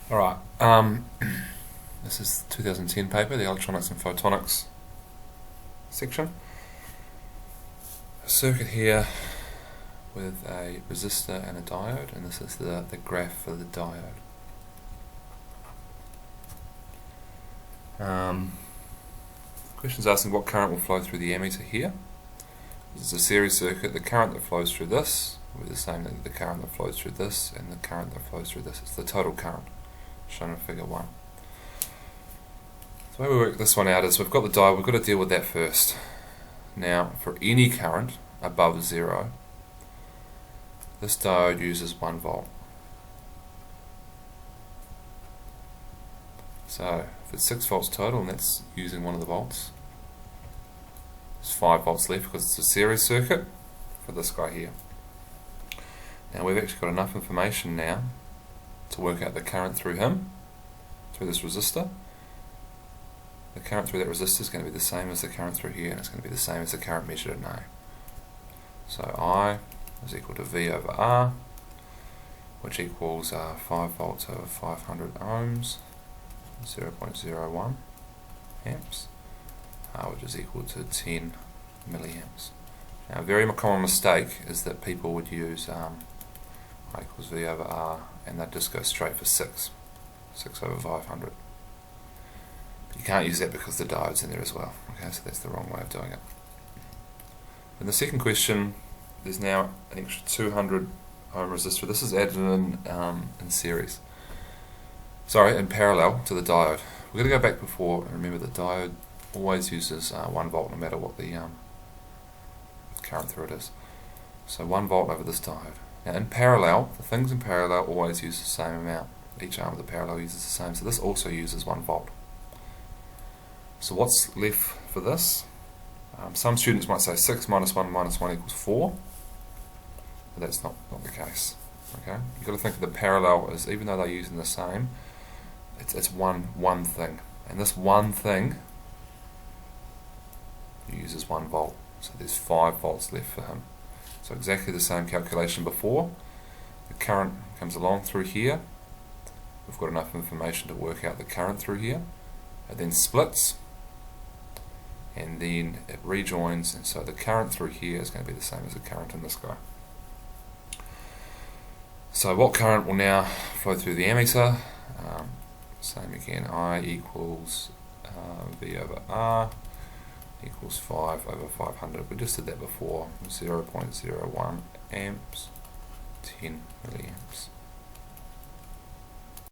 Alright, this is 2010 paper, the Electronics and Photonics section. A circuit here with a resistor and a diode, and this is the graph for the diode. Question's asking what current will flow through the ammeter here. This is a series circuit. The current that flows through this will be the same as the current that flows through this, and the current that flows through this. It's the total current shown in figure 1. The way we work this one out is we've got the diode, we've got to deal with that first. Now, for any current above 0, this diode uses 1 volt. So, if it's 6 volts total, and that's using one of the volts, there's 5 volts left because it's a series circuit for this guy here. Now, we've actually got enough information now to work out the current through him, through this resistor. The current through that resistor is going to be the same as the current through here, and it's going to be the same as the current measured at A. So I is equal to V over R, which equals 5 volts over 500 ohms, 0.01 amps, which is equal to 10 milliamps. Now, a very common mistake is that people would use I equals V over R, and they'd just go straight for 6 over 500. But you can't use that because the diode's in there as well. Okay, so that's the wrong way of doing it. In the second question, there's now an extra 200 ohm resistor. This is added in series. Sorry, in parallel to the diode. We're going to go back before and remember the diode always uses 1 volt no matter what the current through it is. So 1 volt over this diode. Now in parallel, the things in parallel always use the same amount. Each arm of the parallel uses the same, so this also uses 1 volt. So what's left for this? Some students might say 6 minus 1 minus 1 equals 4, but that's not the case. Okay, you've got to think of the parallel as, even though they're using the same, it's one thing, and this one thing uses 1 volt. So there's 5 volts left for him. So exactly the same calculation before. The current comes along through here. We've got enough information to work out the current through here. It then splits, and then it rejoins, and so the current through here is going to be the same as the current in this guy. So what current will now flow through the ammeter? Same again, I equals V over R equals 5 over 500. We just did that before, 0.01 amps, 10 milliamps.